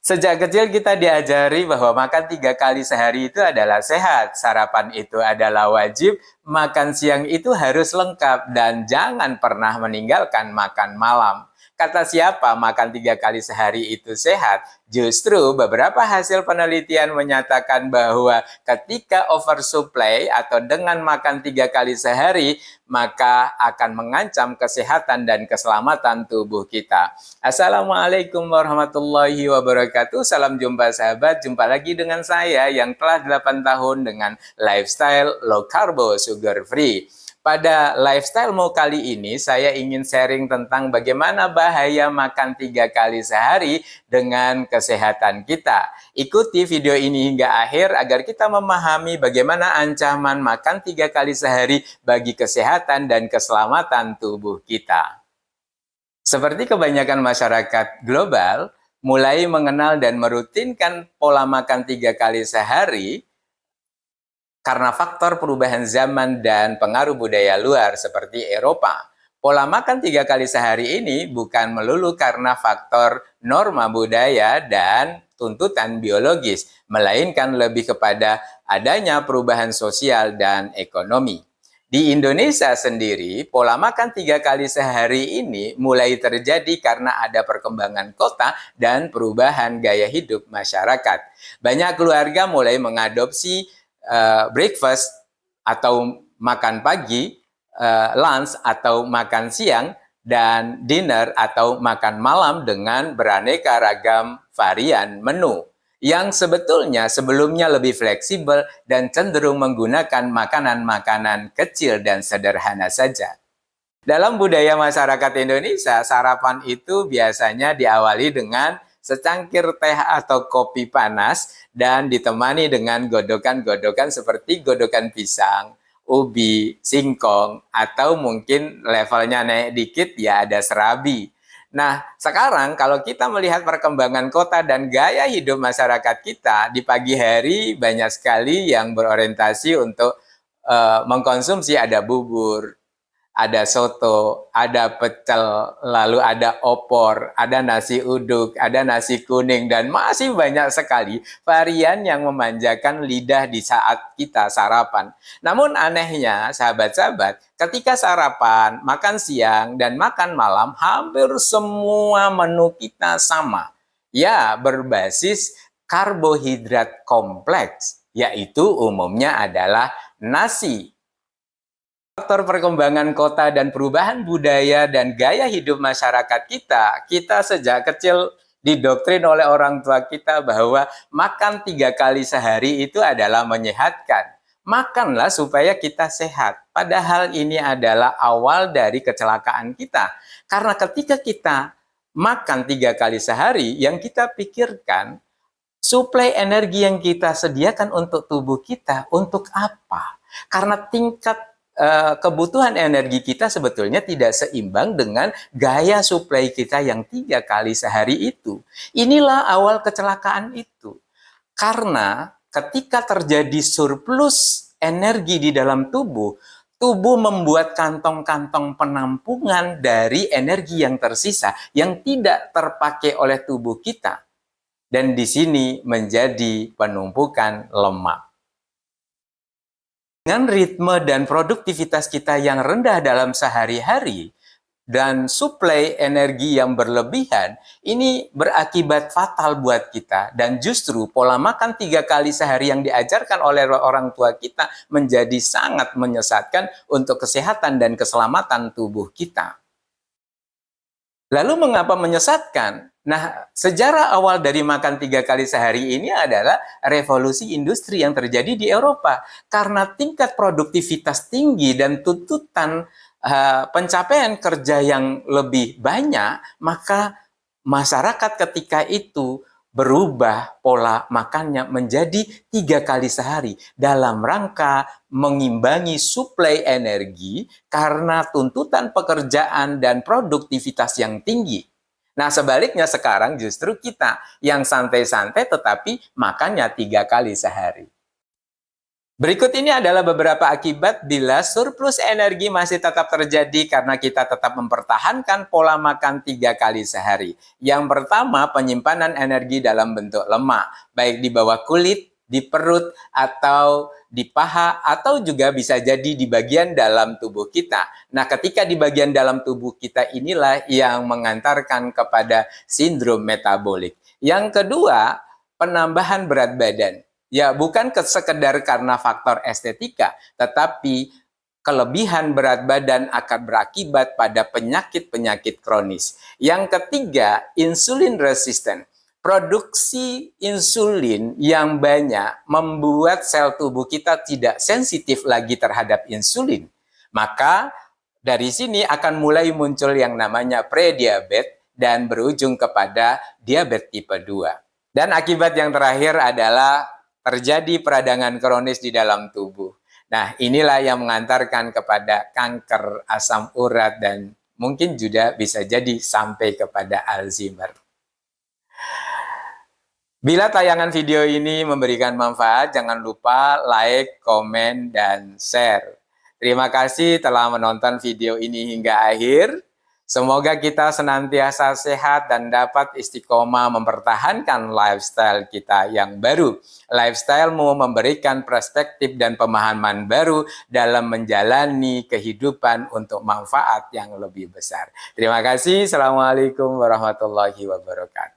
Sejak kecil kita diajari bahwa makan 3 kali sehari itu adalah sehat. Sarapan itu adalah wajib, makan siang itu harus lengkap, dan jangan pernah meninggalkan makan malam. Kata siapa makan 3 kali sehari itu sehat? Justru beberapa hasil penelitian menyatakan bahwa ketika oversupply atau dengan makan 3 kali sehari, maka akan mengancam kesehatan dan keselamatan tubuh kita. Assalamualaikum warahmatullahi wabarakatuh. Salam jumpa sahabat. Jumpa lagi dengan saya yang telah 8 tahun dengan lifestyle low carbo sugar free. Pada lifestyle mau kali ini saya ingin sharing tentang bagaimana bahaya makan 3 kali sehari dengan kesehatan kita. Ikuti video ini hingga akhir agar kita memahami bagaimana ancaman makan 3 kali sehari bagi kesehatan dan keselamatan tubuh kita. Seperti kebanyakan masyarakat global, mulai mengenal dan merutinkan pola makan 3 kali sehari karena faktor perubahan zaman dan pengaruh budaya luar seperti Eropa. Pola makan 3 kali sehari ini bukan melulu karena faktor norma budaya dan tuntutan biologis, melainkan lebih kepada adanya perubahan sosial dan ekonomi. Di Indonesia sendiri, pola makan 3 kali sehari ini mulai terjadi karena ada perkembangan kota dan perubahan gaya hidup masyarakat. Banyak keluarga mulai mengadopsi breakfast atau makan pagi, lunch atau makan siang, dan dinner atau makan malam dengan beraneka ragam varian menu yang sebetulnya sebelumnya lebih fleksibel dan cenderung menggunakan makanan-makanan kecil dan sederhana saja. Dalam budaya masyarakat Indonesia, sarapan itu biasanya diawali dengan secangkir teh atau kopi panas dan ditemani dengan godokan-godokan seperti godokan pisang, ubi, singkong, atau mungkin levelnya naik dikit ya ada serabi. Nah, sekarang kalau kita melihat perkembangan kota dan gaya hidup masyarakat kita, di pagi hari banyak sekali yang berorientasi untuk mengkonsumsi ada bubur, ada soto, ada pecel, lalu ada opor, ada nasi uduk, ada nasi kuning, dan masih banyak sekali varian yang memanjakan lidah di saat kita sarapan. Namun anehnya, sahabat-sahabat, ketika sarapan, makan siang, dan makan malam, hampir semua menu kita sama. Ya, berbasis karbohidrat kompleks, yaitu umumnya adalah nasi. Faktor perkembangan kota dan perubahan budaya dan gaya hidup masyarakat kita sejak kecil didoktrin oleh orang tua kita bahwa makan 3 kali sehari itu adalah menyehatkan. Makanlah supaya kita sehat. Padahal ini adalah awal dari kecelakaan kita. Karena ketika kita makan 3 kali sehari, yang kita pikirkan, suplai energi yang kita sediakan untuk tubuh kita, untuk apa? Karena tingkat kebutuhan energi kita sebetulnya tidak seimbang dengan gaya suplai kita yang 3 kali sehari itu. Inilah awal kecelakaan itu. Karena ketika terjadi surplus energi di dalam tubuh, tubuh membuat kantong-kantong penampungan dari energi yang tersisa yang tidak terpakai oleh tubuh kita. Dan di sini menjadi penumpukan lemak. Dengan ritme dan produktivitas kita yang rendah dalam sehari-hari dan suplai energi yang berlebihan, ini berakibat fatal buat kita. Dan justru pola makan 3 kali sehari yang diajarkan oleh orang tua kita menjadi sangat menyesatkan untuk kesehatan dan keselamatan tubuh kita. Lalu mengapa menyesatkan? Nah, sejarah awal dari makan 3 kali sehari ini adalah revolusi industri yang terjadi di Eropa. Karena tingkat produktivitas tinggi dan tuntutan pencapaian kerja yang lebih banyak, maka masyarakat ketika itu berubah pola makannya menjadi 3 kali sehari dalam rangka mengimbangi suplai energi karena tuntutan pekerjaan dan produktivitas yang tinggi. Nah, sebaliknya sekarang justru kita yang santai-santai tetapi makannya 3 kali sehari. Berikut ini adalah beberapa akibat bila surplus energi masih tetap terjadi karena kita tetap mempertahankan pola makan 3 kali sehari. Yang pertama, penyimpanan energi dalam bentuk lemak, baik di bawah kulit, di perut, atau di paha, atau juga bisa jadi di bagian dalam tubuh kita. Nah, ketika di bagian dalam tubuh kita inilah yang mengantarkan kepada sindrom metabolik. Yang kedua, penambahan berat badan. Ya, bukan sekedar karena faktor estetika, tetapi kelebihan berat badan akan berakibat pada penyakit-penyakit kronis. Yang ketiga, insulin resisten. Produksi insulin yang banyak membuat sel tubuh kita tidak sensitif lagi terhadap insulin. Maka dari sini akan mulai muncul yang namanya prediabetes dan berujung kepada diabetes tipe 2. Dan akibat yang terakhir adalah terjadi peradangan kronis di dalam tubuh. Nah, inilah yang mengantarkan kepada kanker asam urat dan mungkin juga bisa jadi sampai kepada Alzheimer. Bila tayangan video ini memberikan manfaat, jangan lupa like, komen, dan share. Terima kasih telah menonton video ini hingga akhir. Semoga kita senantiasa sehat dan dapat istiqomah mempertahankan lifestyle kita yang baru. Lifestyle-mu memberikan perspektif dan pemahaman baru dalam menjalani kehidupan untuk manfaat yang lebih besar. Terima kasih. Assalamualaikum warahmatullahi wabarakatuh.